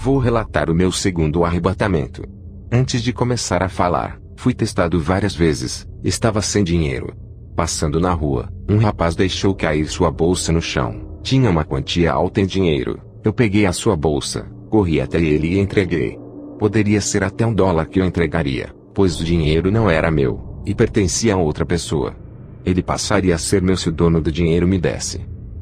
Vou relatar o meu segundo arrebatamento. Antes de começar a falar, fui testado várias vezes, estava sem dinheiro. Passando na rua, um rapaz deixou cair sua bolsa no chão. Tinha uma quantia alta em dinheiro. Eu peguei a sua bolsa, corri até ele e entreguei. Poderia ser até $1 que eu entregaria, pois o dinheiro não era meu, e pertencia a outra pessoa. Ele passaria a ser meu se o dono do dinheiro me desse.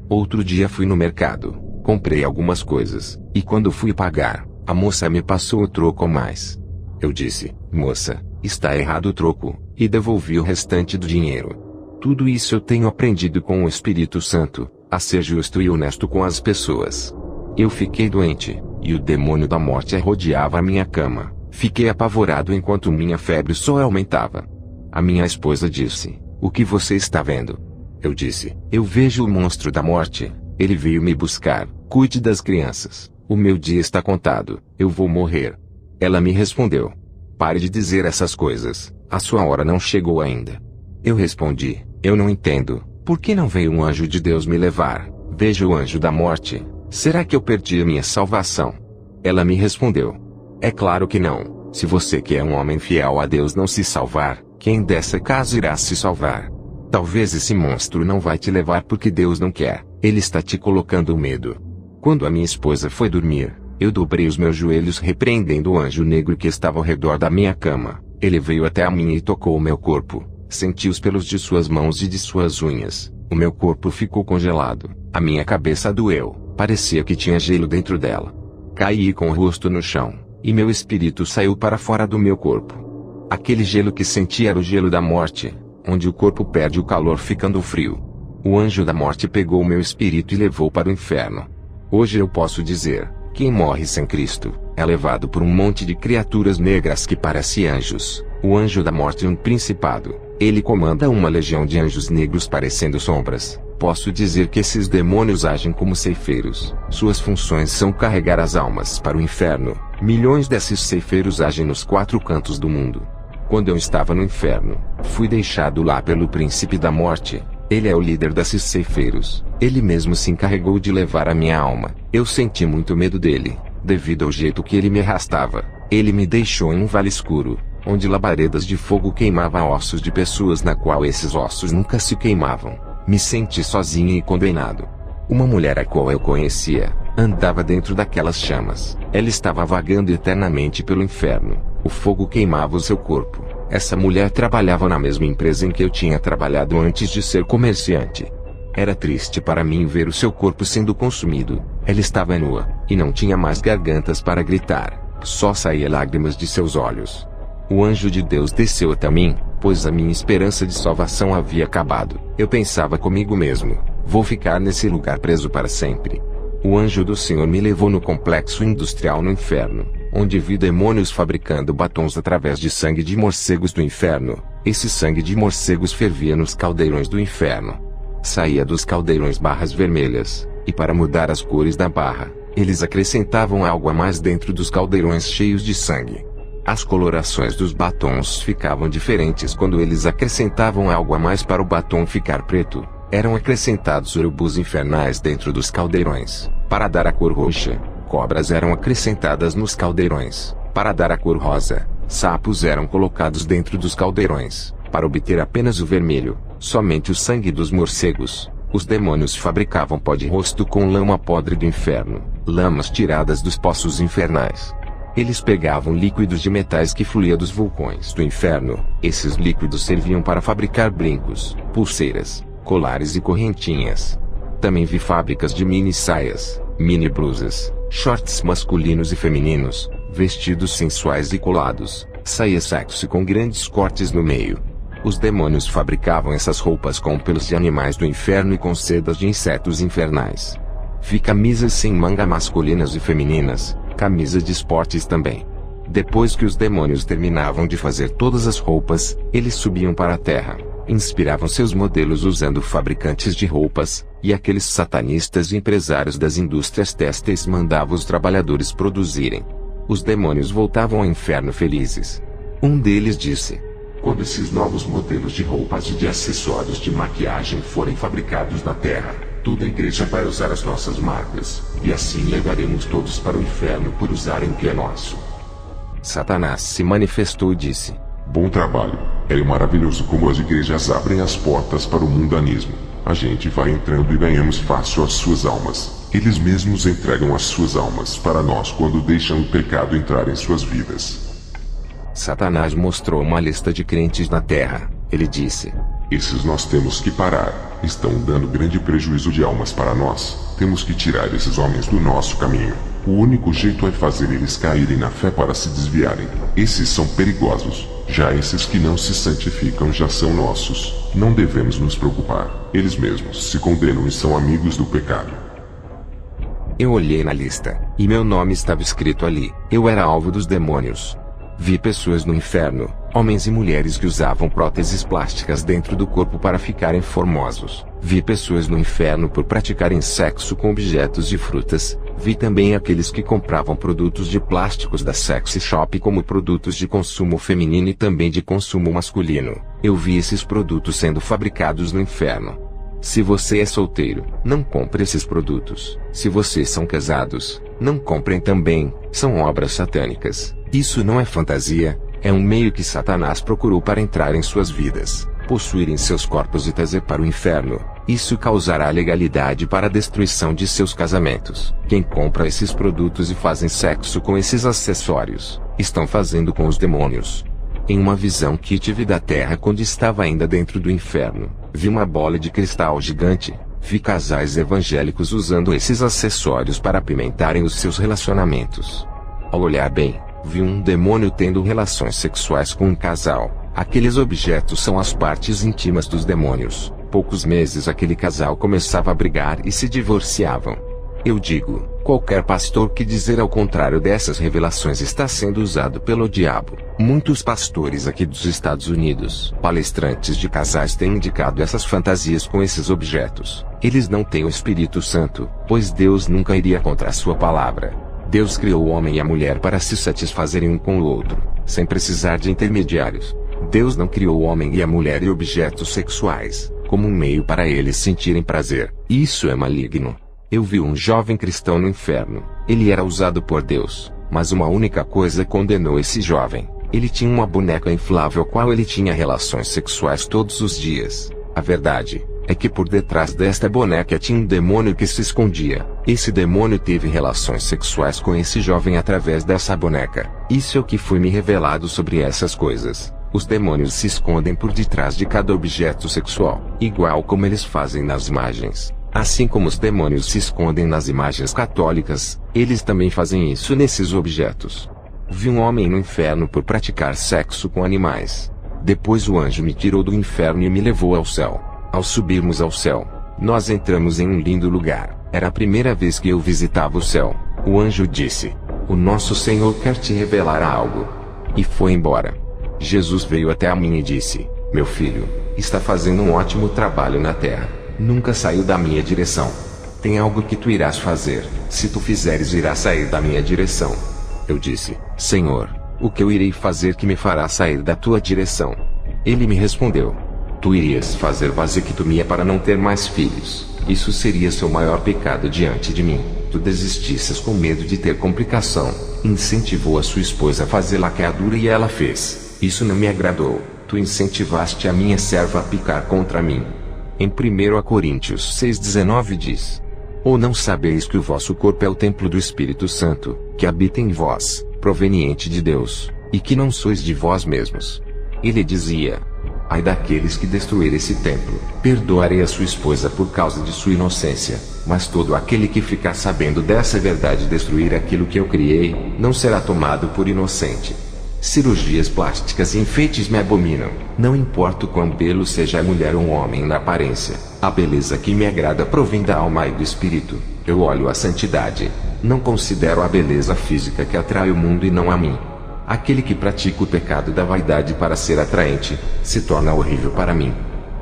Outro dia fui no mercado, comprei algumas coisas, e quando fui pagar, a moça me passou o troco a mais. Eu disse: moça, está errado o troco, e devolvi o restante do dinheiro. Tudo isso eu tenho aprendido com o Espírito Santo, a ser justo e honesto com as pessoas. Eu fiquei doente, e o demônio da morte rodeava a minha cama. Fiquei apavorado enquanto minha febre só aumentava. A minha esposa disse: o que você está vendo? Eu disse: eu vejo o monstro da morte, ele veio me buscar, cuide das crianças, o meu dia está contado, eu vou morrer. Ela me respondeu: pare de dizer essas coisas, a sua hora não chegou ainda. Eu respondi: eu não entendo, por que não veio um anjo de Deus me levar? Veja o anjo da morte, será que eu perdi a minha salvação? Ela me respondeu: é claro que não, se você que é um homem fiel a Deus não se salvar, quem dessa casa irá se salvar? Talvez esse monstro não vai te levar porque Deus não quer, ele está te colocando medo. Quando a minha esposa foi dormir, eu dobrei os meus joelhos repreendendo o anjo negro que estava ao redor da minha cama. Ele veio até a mim e tocou o meu corpo. Senti os pelos de suas mãos e de suas unhas. O meu corpo ficou congelado. A minha cabeça doeu. Parecia que tinha gelo dentro dela. Caí com o rosto no chão, e meu espírito saiu para fora do meu corpo. Aquele gelo que senti era o gelo da morte, onde o corpo perde o calor ficando frio. O anjo da morte pegou o meu espírito e levou para o inferno. Hoje eu posso dizer: quem morre sem Cristo, é levado por um monte de criaturas negras que parecem anjos. O anjo da morte é um principado. Ele comanda uma legião de anjos negros parecendo sombras. Posso dizer que esses demônios agem como ceifeiros. Suas funções são carregar as almas para o inferno. Milhões desses ceifeiros agem nos 4 cantos do mundo. Quando eu estava no inferno, fui deixado lá pelo príncipe da morte. Ele é o líder desses ceifeiros. Ele mesmo se encarregou de levar a minha alma. Eu senti muito medo dele, devido ao jeito que ele me arrastava. Ele me deixou em um vale escuro, onde labaredas de fogo queimavam ossos de pessoas na qual esses ossos nunca se queimavam. Me senti sozinho e condenado. Uma mulher a qual eu conhecia, andava dentro daquelas chamas. Ela estava vagando eternamente pelo inferno. O fogo queimava o seu corpo. Essa mulher trabalhava na mesma empresa em que eu tinha trabalhado antes de ser comerciante. Era triste para mim ver o seu corpo sendo consumido. Ela estava nua, e não tinha mais gargantas para gritar. Só saía lágrimas de seus olhos. O anjo de Deus desceu até mim, pois a minha esperança de salvação havia acabado. Eu pensava comigo mesmo: vou ficar nesse lugar preso para sempre. O anjo do Senhor me levou no complexo industrial no inferno, onde vi demônios fabricando batons através de sangue de morcegos do inferno. Esse sangue de morcegos fervia nos caldeirões do inferno. Saía dos caldeirões barras vermelhas, e para mudar as cores da barra, eles acrescentavam algo a mais dentro dos caldeirões cheios de sangue. As colorações dos batons ficavam diferentes quando eles acrescentavam algo a mais para o batom ficar preto. Eram acrescentados urubus infernais dentro dos caldeirões, para dar a cor roxa. Cobras eram acrescentadas nos caldeirões, para dar a cor rosa. Sapos eram colocados dentro dos caldeirões, para obter apenas o vermelho, somente o sangue dos morcegos. Os demônios fabricavam pó de rosto com lama podre do inferno, lamas tiradas dos poços infernais. Eles pegavam líquidos de metais que fluía dos vulcões do inferno. Esses líquidos serviam para fabricar brincos, pulseiras, colares e correntinhas. Também vi fábricas de mini saias, mini blusas, shorts masculinos e femininos, vestidos sensuais e colados, saia sexy com grandes cortes no meio. Os demônios fabricavam essas roupas com pelos de animais do inferno e com sedas de insetos infernais. Vi camisas sem manga masculinas e femininas, camisas de esportes também. Depois que os demônios terminavam de fazer todas as roupas, eles subiam para a terra, inspiravam seus modelos usando fabricantes de roupas, e aqueles satanistas e empresários das indústrias têxteis mandavam os trabalhadores produzirem. Os demônios voltavam ao inferno felizes. Um deles disse: quando esses novos modelos de roupas e de acessórios de maquiagem forem fabricados na terra, toda a igreja vai usar as nossas marcas, e assim levaremos todos para o inferno por usarem o que é nosso. Satanás se manifestou e disse: Bom trabalho. É maravilhoso como as igrejas abrem as portas para o mundanismo. A gente vai entrando e ganhamos fácil as suas almas. Eles mesmos entregam as suas almas para nós quando deixam o pecado entrar em suas vidas. Satanás mostrou uma lista de crentes na terra. Ele disse: Esses nós temos que parar. Estão dando grande prejuízo de almas para nós. Temos que tirar esses homens do nosso caminho. O único jeito é fazer eles caírem na fé para se desviarem. Esses são perigosos. Já esses que não se santificam já são nossos. Não devemos nos preocupar. Eles mesmos se condenam e são amigos do pecado. Eu olhei na lista, e meu nome estava escrito ali. Eu era alvo dos demônios. Vi pessoas no inferno, homens e mulheres que usavam próteses plásticas dentro do corpo para ficarem formosos. Vi pessoas no inferno por praticarem sexo com objetos de frutas. Vi também aqueles que compravam produtos de plásticos da sexy shop como produtos de consumo feminino e também de consumo masculino. Eu vi esses produtos sendo fabricados no inferno. Se você é solteiro, não compre esses produtos. Se vocês são casados, não comprem também, são obras satânicas. Isso não é fantasia, é um meio que Satanás procurou para entrar em suas vidas, possuírem seus corpos e trazer para o inferno. Isso causará legalidade para a destruição de seus casamentos. Quem compra esses produtos e fazem sexo com esses acessórios, estão fazendo com os demônios. Em uma visão que tive da terra quando estava ainda dentro do inferno, vi uma bola de cristal gigante. Vi casais evangélicos usando esses acessórios para apimentarem os seus relacionamentos. Ao olhar bem, vi um demônio tendo relações sexuais com um casal. Aqueles objetos são as partes íntimas dos demônios. Poucos meses aquele casal começava a brigar e se divorciavam. Eu digo, qualquer pastor que dizer ao contrário dessas revelações está sendo usado pelo diabo. Muitos pastores aqui dos Estados Unidos, palestrantes de casais têm indicado essas fantasias com esses objetos. Eles não têm o Espírito Santo, pois Deus nunca iria contra a sua palavra. Deus criou o homem e a mulher para se satisfazerem um com o outro, sem precisar de intermediários. Deus não criou o homem e a mulher e objetos sexuais, como um meio para eles sentirem prazer. Isso é maligno. Eu vi um jovem cristão no inferno. Ele era usado por Deus, mas uma única coisa condenou esse jovem. Ele tinha uma boneca inflável qual ele tinha relações sexuais todos os dias. A verdade é que por detrás desta boneca tinha um demônio que se escondia. Esse demônio teve relações sexuais com esse jovem através dessa boneca. Isso é o que foi me revelado sobre essas coisas. Os demônios se escondem por detrás de cada objeto sexual, igual como eles fazem nas imagens. Assim como os demônios se escondem nas imagens católicas, eles também fazem isso nesses objetos. Vi um homem no inferno por praticar sexo com animais. Depois o anjo me tirou do inferno e me levou ao céu. Ao subirmos ao céu, nós entramos em um lindo lugar. Era a primeira vez que eu visitava o céu. O anjo disse: "O nosso Senhor quer te revelar algo." E foi embora. Jesus veio até a mim e disse: "Meu filho, está fazendo um ótimo trabalho na terra. Nunca saiu da minha direção. Tem algo que tu irás fazer. Se tu fizeres, irás sair da minha direção." Eu disse: "Senhor, o que eu irei fazer que me fará sair da tua direção?" Ele me respondeu: "Tu irias fazer vasectomia para não ter mais filhos. Isso seria seu maior pecado diante de mim. Tu desistisses com medo de ter complicação. Incentivou a sua esposa a fazer laqueadura e ela fez. Isso não me agradou. Tu incentivaste a minha serva a picar contra mim." Em 1 Coríntios 6,19 diz: "Ou não sabeis que o vosso corpo é o templo do Espírito Santo, que habita em vós, proveniente de Deus, e que não sois de vós mesmos?" Ele dizia: "Ai daqueles que destruírem esse templo, perdoarei a sua esposa por causa de sua inocência, mas todo aquele que ficar sabendo dessa verdade e destruir aquilo que eu criei, não será tomado por inocente." Cirurgias plásticas e enfeites me abominam. Não importa o quão belo seja a mulher ou um homem na aparência, a beleza que me agrada provém da alma e do espírito. Eu olho a santidade. Não considero a beleza física que atrai o mundo e não a mim. Aquele que pratica o pecado da vaidade para ser atraente, se torna horrível para mim.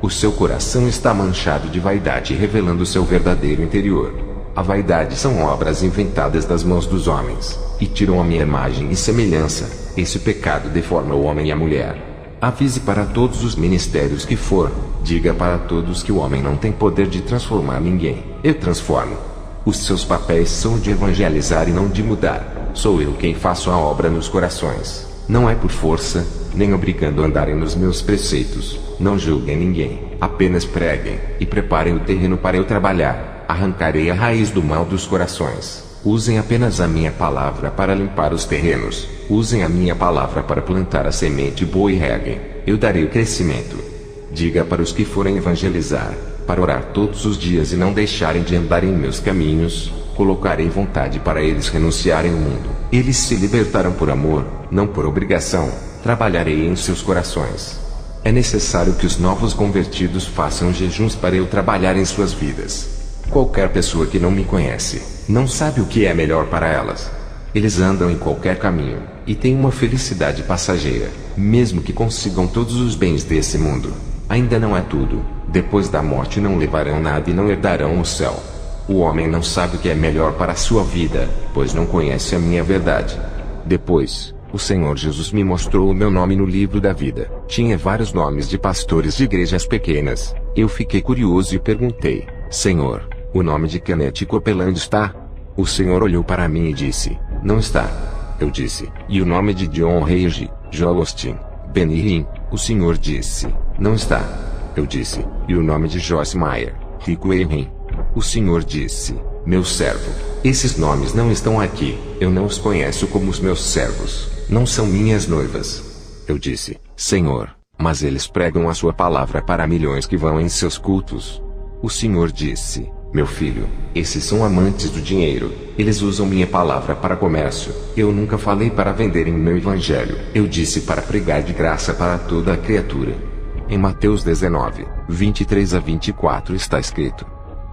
O seu coração está manchado de vaidade, revelando seu verdadeiro interior. A vaidade são obras inventadas das mãos dos homens, e tiram a minha imagem e semelhança. Esse pecado deforma o homem e a mulher. Avise para todos os ministérios que for, diga para todos que o homem não tem poder de transformar ninguém. Eu transformo. Os seus papéis são de evangelizar e não de mudar. Sou eu quem faço a obra nos corações. Não é por força, nem obrigando a andarem nos meus preceitos. Não julguem ninguém, apenas preguem, e preparem o terreno para eu trabalhar. Arrancarei a raiz do mal dos corações. Usem apenas a minha palavra para limpar os terrenos. Usem a minha palavra para plantar a semente boa e reguem. Eu darei o crescimento. Diga para os que forem evangelizar, para orar todos os dias e não deixarem de andar em meus caminhos, colocarei vontade para eles renunciarem ao mundo. Eles se libertarão por amor, não por obrigação. Trabalharei em seus corações. É necessário que os novos convertidos façam jejuns para eu trabalhar em suas vidas. Qualquer pessoa que não me conhece, não sabe o que é melhor para elas. Eles andam em qualquer caminho, e têm uma felicidade passageira, mesmo que consigam todos os bens desse mundo. Ainda não é tudo. Depois da morte não levarão nada e não herdarão o céu. O homem não sabe o que é melhor para a sua vida, pois não conhece a minha verdade. Depois, o Senhor Jesus me mostrou o meu nome no livro da vida. Tinha vários nomes de pastores de igrejas pequenas. Eu fiquei curioso e perguntei: Senhor, o nome de Kenneth Copeland está? O Senhor olhou para mim e disse: não está. Eu disse: e o nome de John Hagee, Joel Osteen, Benny Hinn? O Senhor disse: não está. Eu disse: e o nome de Joyce Meyer, Rick Warren? O Senhor disse: meu servo, esses nomes não estão aqui. Eu não os conheço como os meus servos. Não são minhas noivas. Eu disse: Senhor, mas eles pregam a sua palavra para milhões que vão em seus cultos. O Senhor disse: meu filho, esses são amantes do dinheiro. Eles usam minha palavra para comércio. Eu nunca falei para venderem meu evangelho. Eu disse para pregar de graça para toda a criatura. Em Mateus 19, 23 a 24 está escrito: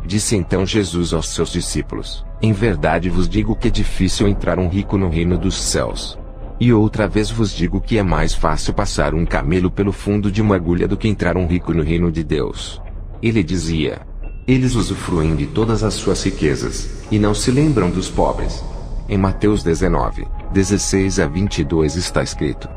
disse então Jesus aos seus discípulos: em verdade vos digo que é difícil entrar um rico no reino dos céus. E outra vez vos digo que é mais fácil passar um camelo pelo fundo de uma agulha do que entrar um rico no reino de Deus. Ele dizia: eles usufruem de todas as suas riquezas, e não se lembram dos pobres. Em Mateus 19, 16 a 22 está escrito: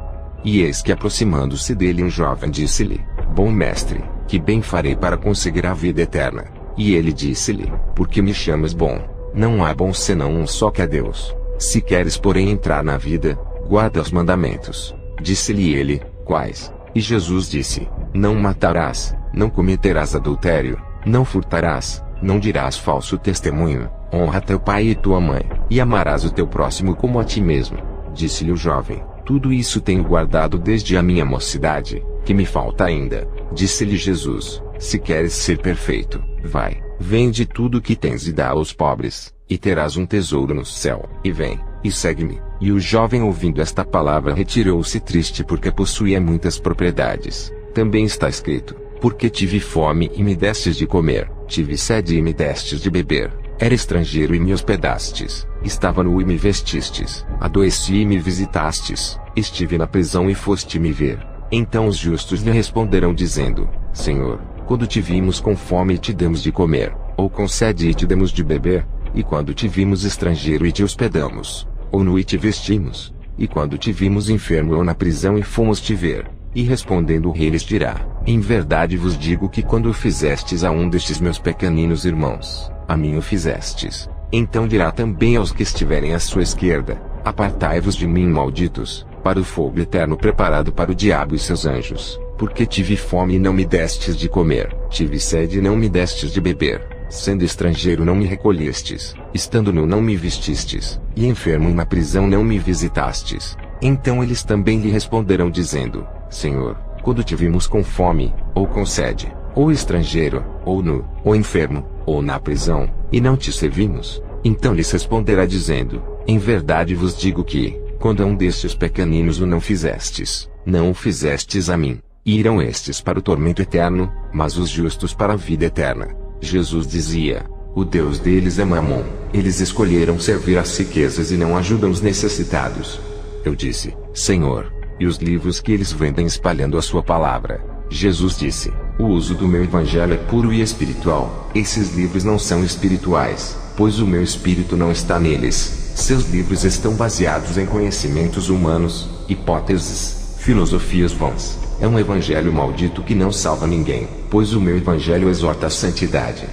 e eis que aproximando-se dele um jovem disse-lhe: bom mestre, que bem farei para conseguir a vida eterna? E ele disse-lhe: por que me chamas bom? Não há bom senão um só, que é Deus. Se queres porém entrar na vida, guarda os mandamentos. Disse-lhe ele: quais? E Jesus disse: não matarás, não cometerás adultério, não furtarás, não dirás falso testemunho, honra teu pai e tua mãe, e amarás o teu próximo como a ti mesmo. Disse-lhe o jovem: tudo isso tenho guardado desde a minha mocidade. Que me falta ainda? Disse-lhe Jesus: se queres ser perfeito, vai, vende tudo o que tens e dá aos pobres, e terás um tesouro no céu, e vem, e segue-me. E o jovem, ouvindo esta palavra, retirou-se triste porque possuía muitas propriedades. Também está escrito: porque tive fome e me destes de comer, tive sede e me destes de beber, era estrangeiro e me hospedastes, estava nu e me vestistes, adoeci e me visitastes, estive na prisão e foste me ver. Então os justos lhe responderão dizendo: Senhor, quando te vimos com fome e te demos de comer, ou com sede e te demos de beber? E quando te vimos estrangeiro e te hospedamos, ou nu e te vestimos? E quando te vimos enfermo ou na prisão e fomos te ver? E respondendo o rei lhes dirá: em verdade vos digo que quando o fizestes a um destes meus pequeninos irmãos, a mim o fizestes. Então dirá também aos que estiverem à sua esquerda: apartai-vos de mim, malditos, para o fogo eterno preparado para o diabo e seus anjos. Porque tive fome e não me destes de comer, tive sede e não me destes de beber, sendo estrangeiro não me recolhestes, estando nu não me vestistes, e enfermo na prisão não me visitastes. Então eles também lhe responderão dizendo: Senhor, quando te vimos com fome, ou com sede, ou estrangeiro, ou nu, ou enfermo, ou na prisão, e não te servimos? Então lhes responderá dizendo: em verdade vos digo que, quando a um destes pequeninos o não fizestes, não o fizestes a mim. E irão estes para o tormento eterno, mas os justos para a vida eterna. Jesus dizia: o Deus deles é Mamon. Eles escolheram servir às riquezas e não ajudam os necessitados. Eu disse: Senhor, e os livros que eles vendem espalhando a sua palavra? Jesus disse: o uso do meu evangelho é puro e espiritual. Esses livros não são espirituais, pois o meu espírito não está neles. Seus livros estão baseados em conhecimentos humanos, hipóteses, filosofias vãs. É um evangelho maldito que não salva ninguém, pois o meu evangelho exorta a santidade.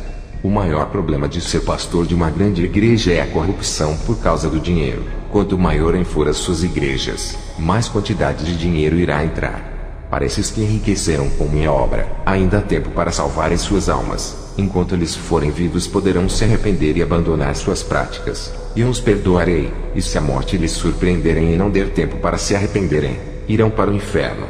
O maior problema de ser pastor de uma grande igreja é a corrupção por causa do dinheiro. Quanto maior for as suas igrejas, mais quantidade de dinheiro irá entrar. Para esses que enriqueceram com minha obra, ainda há tempo para salvarem suas almas. Enquanto eles forem vivos, poderão se arrepender e abandonar suas práticas. E eu os perdoarei, e se a morte lhes surpreenderem e não der tempo para se arrependerem, irão para o inferno.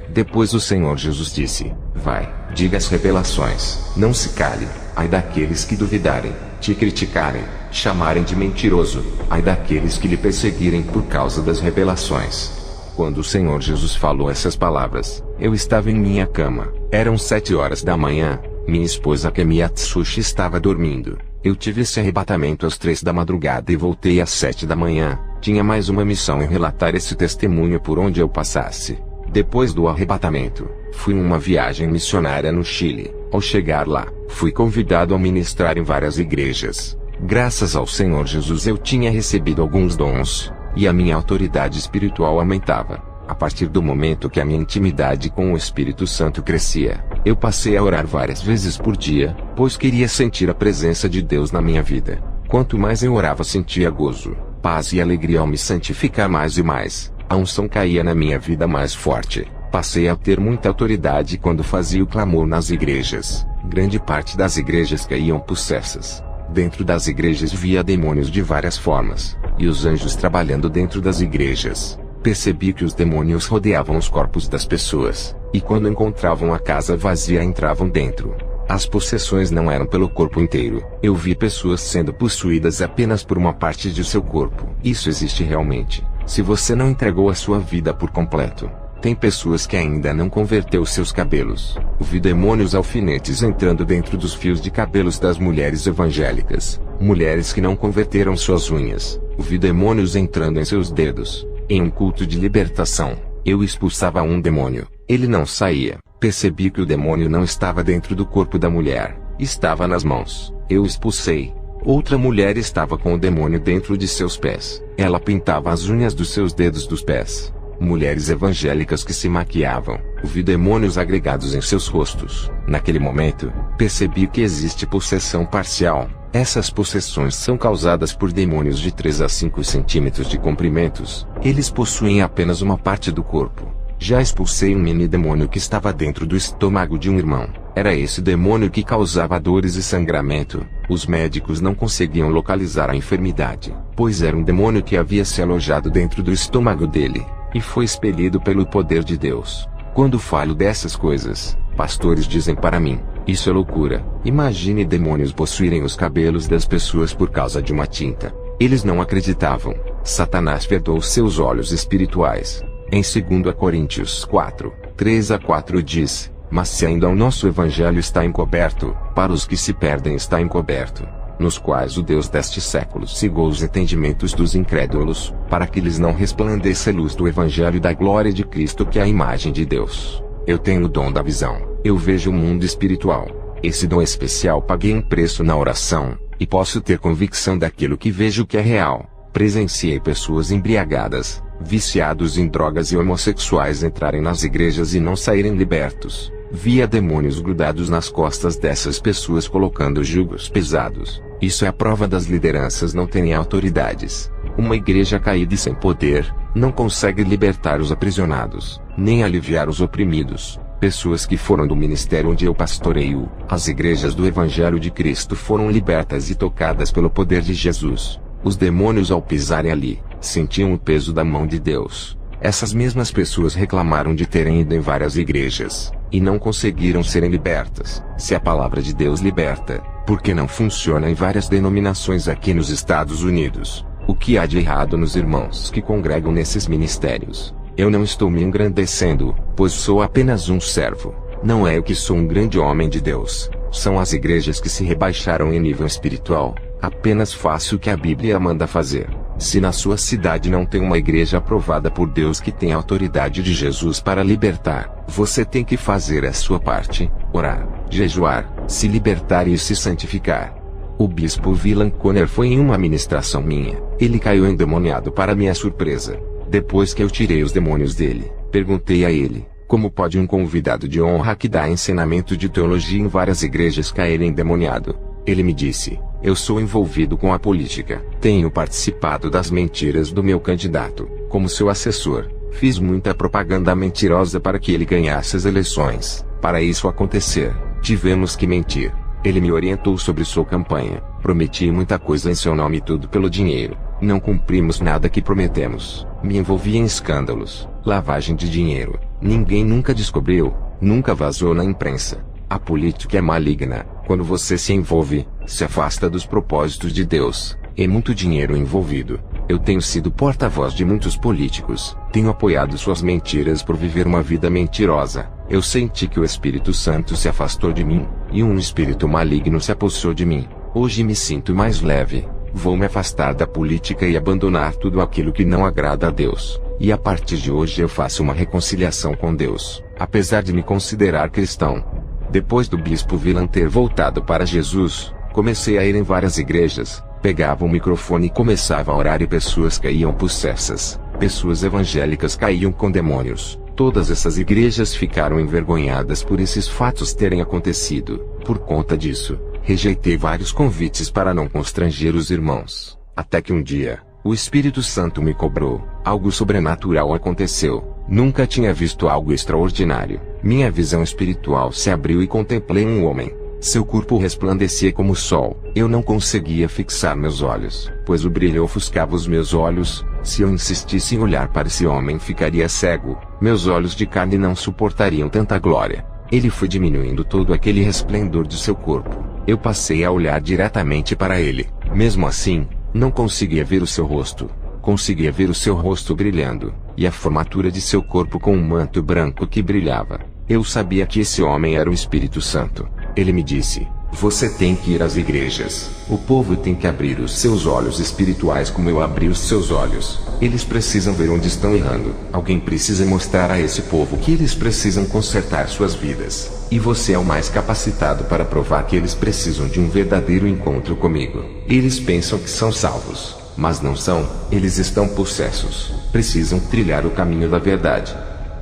Depois o Senhor Jesus disse: vai, diga as revelações, não se cale. Ai daqueles que duvidarem, te criticarem, chamarem de mentiroso. Ai daqueles que lhe perseguirem por causa das revelações. Quando o Senhor Jesus falou essas palavras, eu estava em minha cama. Eram 7 horas da manhã. Minha esposa Kemi Atsushi estava dormindo. Eu tive esse arrebatamento às 3 da madrugada e voltei às 7 da manhã. Tinha mais uma missão em relatar esse testemunho por onde eu passasse. Depois do arrebatamento, fui em uma viagem missionária no Chile. Ao chegar lá, fui convidado a ministrar em várias igrejas. Graças ao Senhor Jesus eu tinha recebido alguns dons, e a minha autoridade espiritual aumentava. A partir do momento que a minha intimidade com o Espírito Santo crescia, eu passei a orar várias vezes por dia, pois queria sentir a presença de Deus na minha vida. Quanto mais eu orava, sentia gozo, paz e alegria ao me santificar mais e mais. A unção caía na minha vida mais forte. Passei a ter muita autoridade quando fazia o clamor nas igrejas. Grande parte das igrejas caíam possessas. Dentro das igrejas via demônios de várias formas, e os anjos trabalhando dentro das igrejas. Percebi que os demônios rodeavam os corpos das pessoas, e quando encontravam a casa vazia entravam dentro. As possessões não eram pelo corpo inteiro. Eu vi pessoas sendo possuídas apenas por uma parte de seu corpo. Isso existe realmente. Se você não entregou a sua vida por completo, tem pessoas que ainda não converteu seus cabelos. Vi demônios alfinetes entrando dentro dos fios de cabelos das mulheres evangélicas. Mulheres que não converteram suas unhas. Vi demônios entrando em seus dedos. Em um culto de libertação, eu expulsava um demônio. Ele não saía. Percebi que o demônio não estava dentro do corpo da mulher. Estava nas mãos. Eu expulsei. Outra mulher estava com o demônio dentro de seus pés. Ela pintava as unhas dos seus dedos dos pés. Mulheres evangélicas que se maquiavam. Vi demônios agregados em seus rostos. Naquele momento, percebi que existe possessão parcial. Essas possessões são causadas por demônios de 3 a 5 centímetros de comprimentos. Eles possuem apenas uma parte do corpo. Já expulsei um mini demônio que estava dentro do estômago de um irmão. Era esse demônio que causava dores e sangramento. Os médicos não conseguiam localizar a enfermidade, pois era um demônio que havia se alojado dentro do estômago dele, e foi expelido pelo poder de Deus. Quando falo dessas coisas, pastores dizem para mim: isso é loucura. Imagine demônios possuírem os cabelos das pessoas por causa de uma tinta. Eles não acreditavam. Satanás vedou seus olhos espirituais. Em 2 Coríntios 4, 3 a 4 diz: mas se ainda o nosso evangelho está encoberto, para os que se perdem está encoberto, nos quais o Deus deste século cegou os entendimentos dos incrédulos, para que lhes não resplandeça a luz do evangelho da glória de Cristo, que é a imagem de Deus. Eu tenho o dom da visão. Eu vejo o mundo espiritual. Esse dom especial paguei um preço na oração, e posso ter convicção daquilo que vejo que é real. Presenciei pessoas embriagadas, viciados em drogas e homossexuais entrarem nas igrejas e não saírem libertos. Via demônios grudados nas costas dessas pessoas colocando jugos pesados. Isso é a prova das lideranças não terem autoridades. Uma igreja caída e sem poder, não consegue libertar os aprisionados, nem aliviar os oprimidos. Pessoas que foram do ministério onde eu pastoreio, as igrejas do Evangelho de Cristo, foram libertas e tocadas pelo poder de Jesus. Os demônios, ao pisarem ali, sentiam o peso da mão de Deus. Essas mesmas pessoas reclamaram de terem ido em várias igrejas, e não conseguiram serem libertas. Se a palavra de Deus liberta, por que não funciona em várias denominações aqui nos Estados Unidos? O que há de errado nos irmãos que congregam nesses ministérios? Eu não estou me engrandecendo, pois sou apenas um servo. Não é eu que sou um grande homem de Deus. São as igrejas que se rebaixaram em nível espiritual. Apenas faça o que a Bíblia manda fazer. Se na sua cidade não tem uma igreja aprovada por Deus que tem a autoridade de Jesus para libertar, você tem que fazer a sua parte: orar, jejuar, se libertar e se santificar. O bispo Willan Conner foi em uma ministração minha. Ele caiu endemoniado para minha surpresa. Depois que eu tirei os demônios dele, perguntei a ele: como pode um convidado de honra que dá ensinamento de teologia em várias igrejas cair endemoniado? Ele me disse: eu sou envolvido com a política. Tenho participado das mentiras do meu candidato, como seu assessor. Fiz muita propaganda mentirosa para que ele ganhasse as eleições. Para isso acontecer, tivemos que mentir. Ele me orientou sobre sua campanha. Prometi muita coisa em seu nome, tudo pelo dinheiro. Não cumprimos nada que prometemos. Me envolvi em escândalos, lavagem de dinheiro. Ninguém nunca descobriu, nunca vazou na imprensa. A política é maligna. Quando você se envolve, se afasta dos propósitos de Deus. É muito dinheiro envolvido. Eu tenho sido porta-voz de muitos políticos. Tenho apoiado suas mentiras por viver uma vida mentirosa. Eu senti que o Espírito Santo se afastou de mim, e um espírito maligno se apossou de mim. Hoje me sinto mais leve. Vou me afastar da política e abandonar tudo aquilo que não agrada a Deus. E a partir de hoje eu faço uma reconciliação com Deus, apesar de me considerar cristão. Depois do bispo Villan ter voltado para Jesus, comecei a ir em várias igrejas. Pegava o microfone e começava a orar e pessoas caíam possessas. Pessoas evangélicas caíam com demônios. Todas essas igrejas ficaram envergonhadas por esses fatos terem acontecido. Por conta disso, rejeitei vários convites para não constranger os irmãos. Até que um dia, o Espírito Santo me cobrou. Algo sobrenatural aconteceu. Nunca tinha visto algo extraordinário. Minha visão espiritual se abriu e contemplei um homem. Seu corpo resplandecia como o sol. Eu não conseguia fixar meus olhos, pois o brilho ofuscava os meus olhos. Se eu insistisse em olhar para esse homem, ficaria cego. Meus olhos de carne não suportariam tanta glória. Ele foi diminuindo todo aquele resplendor de seu corpo. Eu passei a olhar diretamente para ele. Mesmo assim, não conseguia ver o seu rosto. Conseguia ver o seu rosto brilhando, e a formatura de seu corpo com um manto branco que brilhava. Eu sabia que esse homem era o Espírito Santo. Ele me disse: você tem que ir às igrejas. O povo tem que abrir os seus olhos espirituais como eu abri os seus olhos. Eles precisam ver onde estão errando. Alguém precisa mostrar a esse povo que eles precisam consertar suas vidas. E você é o mais capacitado para provar que eles precisam de um verdadeiro encontro comigo. Eles pensam que são salvos, mas não são. Eles estão possessos. Precisam trilhar o caminho da verdade.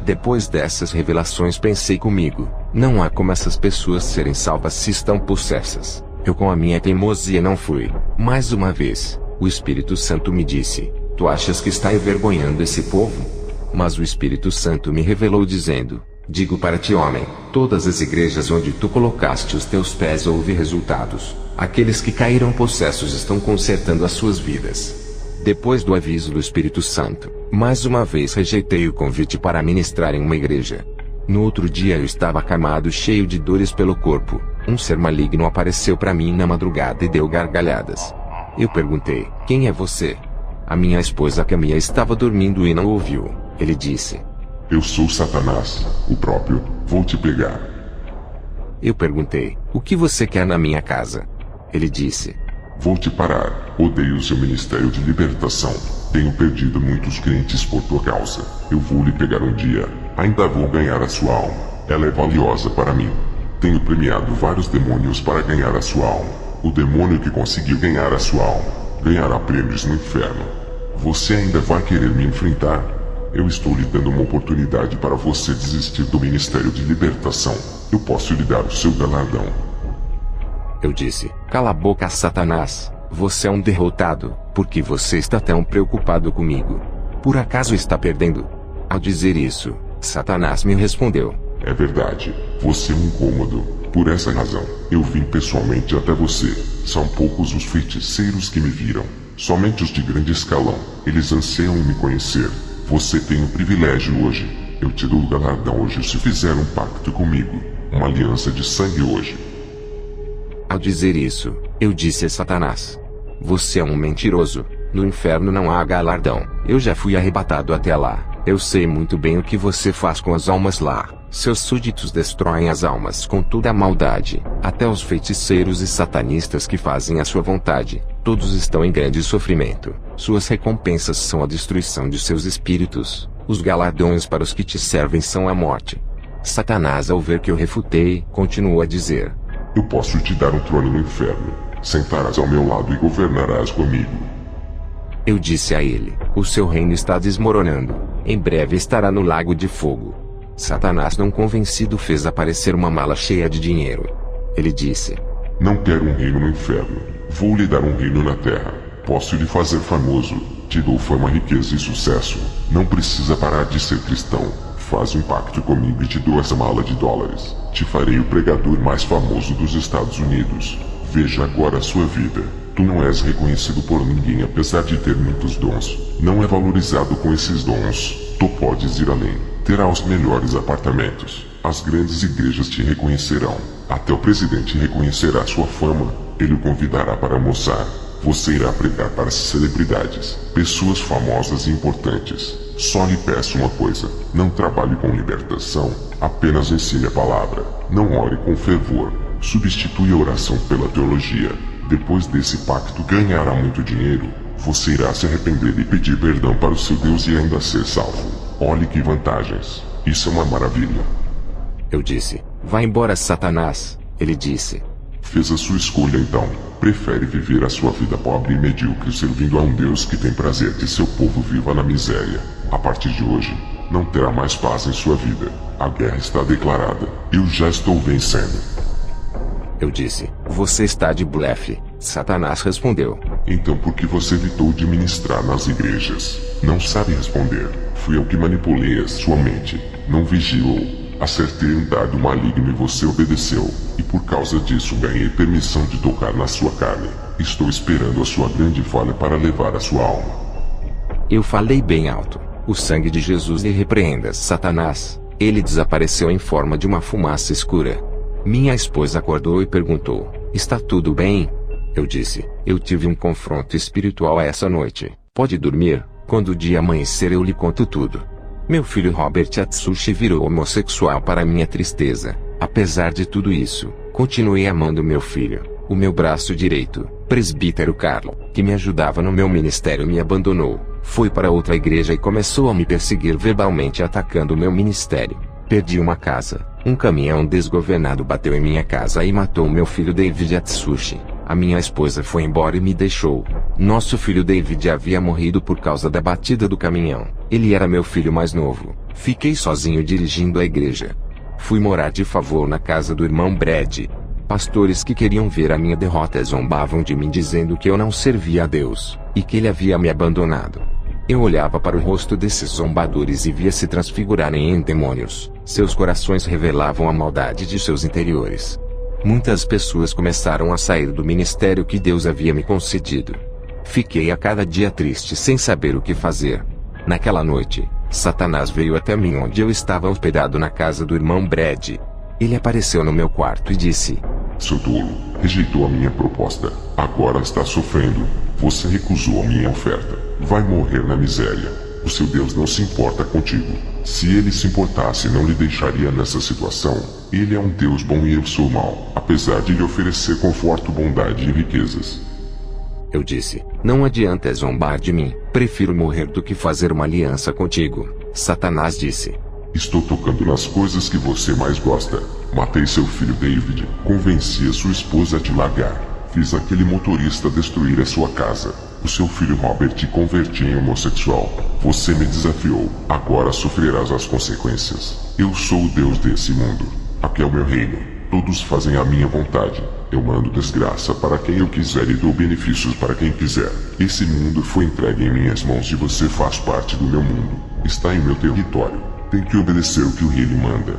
Depois dessas revelações pensei comigo: não há como essas pessoas serem salvas se estão possessas. Eu com a minha teimosia não fui. Mais uma vez, o Espírito Santo me disse: tu achas que está envergonhando esse povo? Mas o Espírito Santo me revelou dizendo: digo para ti, homem, todas as igrejas onde tu colocaste os teus pés houve resultados. Aqueles que caíram possessos estão consertando as suas vidas. Depois do aviso do Espírito Santo, mais uma vez rejeitei o convite para ministrar em uma igreja. No outro dia eu estava acamado, cheio de dores pelo corpo. Um ser maligno apareceu para mim na madrugada e deu gargalhadas. Eu perguntei: quem é você? A minha esposa Camila estava dormindo e não ouviu. Ele disse: eu sou Satanás, o próprio. Vou te pegar. Eu perguntei: o que você quer na minha casa? Ele disse: vou te parar. Odeio o seu ministério de libertação. Tenho perdido muitos crentes por tua causa. Eu vou lhe pegar um dia. Ainda vou ganhar a sua alma. Ela é valiosa para mim. Tenho premiado vários demônios para ganhar a sua alma. O demônio que conseguiu ganhar a sua alma ganhará prêmios no inferno. Você ainda vai querer me enfrentar? Eu estou lhe dando uma oportunidade para você desistir do ministério de libertação. Eu posso lhe dar o seu galardão. Eu disse: cala a boca, Satanás. Você é um derrotado. Por que você está tão preocupado comigo? Por acaso está perdendo? Ao dizer isso, Satanás me respondeu: é verdade. Você é um incômodo. Por essa razão, eu vim pessoalmente até você. São poucos os feiticeiros que me viram. Somente os de grande escalão. Eles anseiam em me conhecer. Você tem um privilégio hoje. Eu te dou o galardão hoje se fizer um pacto comigo. Uma aliança de sangue hoje. Ao dizer isso, eu disse a Satanás: você é um mentiroso. No inferno não há galardão. Eu já fui arrebatado até lá. Eu sei muito bem o que você faz com as almas lá. Seus súditos destroem as almas com toda a maldade. Até os feiticeiros e satanistas que fazem a sua vontade, todos estão em grande sofrimento. Suas recompensas são a destruição de seus espíritos. Os galardões para os que te servem são a morte. Satanás, ao ver que eu refutei, continuou a dizer: eu posso te dar um trono no inferno. Sentarás ao meu lado e governarás comigo. Eu disse a ele: o seu reino está desmoronando. Em breve estará no lago de fogo. Satanás, não convencido, fez aparecer uma mala cheia de dinheiro. Ele disse: Não quero um reino no inferno. Vou lhe dar um reino na terra. Posso lhe fazer famoso. Te dou fama, riqueza e sucesso. Não precisa parar de ser cristão. Faz um pacto comigo e te dou essa mala de dólares. Te farei o pregador mais famoso dos Estados Unidos. Veja agora a sua vida. Tu não és reconhecido por ninguém apesar de ter muitos dons. Não é valorizado com esses dons. Tu podes ir além. Terá os melhores apartamentos. As grandes igrejas te reconhecerão. Até o presidente reconhecerá sua fama. Ele o convidará para almoçar. Você irá pregar para as celebridades, pessoas famosas e importantes. Só lhe peço uma coisa: não trabalhe com libertação, apenas ensine a palavra. Não ore com fervor. Substitui a oração pela teologia. Depois desse pacto ganhará muito dinheiro. Você irá se arrepender e pedir perdão para o seu Deus e ainda ser salvo. Olhe que vantagens. Isso é uma maravilha. Eu disse: vá embora, Satanás. Ele disse: fez a sua escolha então. Prefere viver a sua vida pobre e medíocre servindo a um Deus que tem prazer que seu povo viva na miséria. A partir de hoje, não terá mais paz em sua vida. A guerra está declarada. Eu já estou vencendo. Eu disse: você está de blefe. Satanás respondeu: então por que você evitou de ministrar nas igrejas? Não sabe responder. Fui eu que manipulei a sua mente. Não vigilou. Acertei um dardo maligno e você obedeceu. E por causa disso ganhei permissão de tocar na sua carne. Estou esperando a sua grande falha para levar a sua alma. Eu falei bem alto: o sangue de Jesus lhe repreenda, Satanás. Ele desapareceu em forma de uma fumaça escura. Minha esposa acordou e perguntou: está tudo bem? Eu disse: eu tive um confronto espiritual essa noite. Pode dormir, quando o dia amanhecer eu lhe conto tudo. Meu filho Robert Atsushi virou homossexual para minha tristeza. Apesar de tudo isso, continuei amando meu filho. O meu braço direito, presbítero Carlo, que me ajudava no meu ministério, me abandonou. Foi para outra igreja e começou a me perseguir verbalmente, atacando meu ministério. Perdi uma casa. Um caminhão desgovernado bateu em minha casa e matou meu filho David Atsushi. A minha esposa foi embora e me deixou. Nosso filho David havia morrido por causa da batida do caminhão. Ele era meu filho mais novo. Fiquei sozinho dirigindo a igreja. Fui morar de favor na casa do irmão Brad. Pastores que queriam ver a minha derrota zombavam de mim, dizendo que eu não servia a Deus, e que ele havia me abandonado. Eu olhava para o rosto desses zombadores e via se transfigurarem em demônios. Seus corações revelavam a maldade de seus interiores. Muitas pessoas começaram a sair do ministério que Deus havia me concedido. Fiquei a cada dia triste sem saber o que fazer. Naquela noite, Satanás veio até mim onde eu estava hospedado na casa do irmão Brad. Ele apareceu no meu quarto e disse: seu tolo, rejeitou a minha proposta. Agora está sofrendo. Você recusou a minha oferta. Vai morrer na miséria. O seu Deus não se importa contigo. Se ele se importasse, não lhe deixaria nessa situação. Ele é um Deus bom e eu sou mau, apesar de lhe oferecer conforto, bondade e riquezas. Eu disse: não adianta zombar de mim. Prefiro morrer do que fazer uma aliança contigo. Satanás disse: estou tocando nas coisas que você mais gosta. Matei seu filho David. Convenci a sua esposa a te largar. Fiz aquele motorista destruir a sua casa. O seu filho Robert te converti em homossexual. Você me desafiou. Agora sofrerás as consequências. Eu sou o Deus desse mundo. Aqui é o meu reino. Todos fazem a minha vontade. Eu mando desgraça para quem eu quiser e dou benefícios para quem quiser. Esse mundo foi entregue em minhas mãos e você faz parte do meu mundo. Está em meu território. Tem que obedecer o que o rei lhe manda.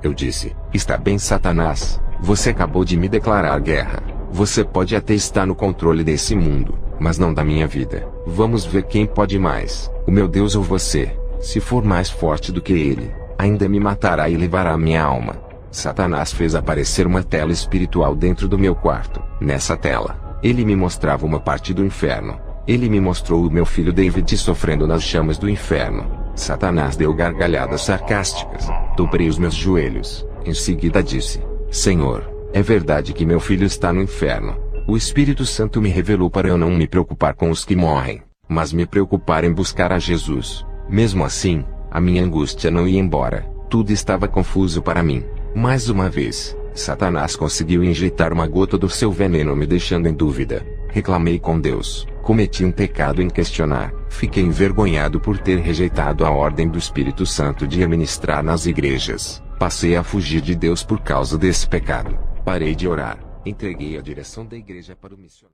Eu disse: está bem, Satanás. Você acabou de me declarar guerra. Você pode até estar no controle desse mundo, mas não da minha vida. Vamos ver quem pode mais, o meu Deus ou você. Se for mais forte do que ele, ainda me matará e levará minha alma. Satanás fez aparecer uma tela espiritual dentro do meu quarto. Nessa tela, ele me mostrava uma parte do inferno. Ele me mostrou o meu filho David sofrendo nas chamas do inferno. Satanás deu gargalhadas sarcásticas. Dobrei os meus joelhos. Em seguida disse: Senhor, é verdade que meu filho está no inferno. O Espírito Santo me revelou para eu não me preocupar com os que morrem, mas me preocupar em buscar a Jesus. Mesmo assim, a minha angústia não ia embora. Tudo estava confuso para mim. Mais uma vez, Satanás conseguiu injetar uma gota do seu veneno, me deixando em dúvida. Reclamei com Deus. Cometi um pecado em questionar. Fiquei envergonhado por ter rejeitado a ordem do Espírito Santo de ministrar nas igrejas. Passei a fugir de Deus por causa desse pecado. Parei de orar. Entreguei a direção da igreja para o missionário.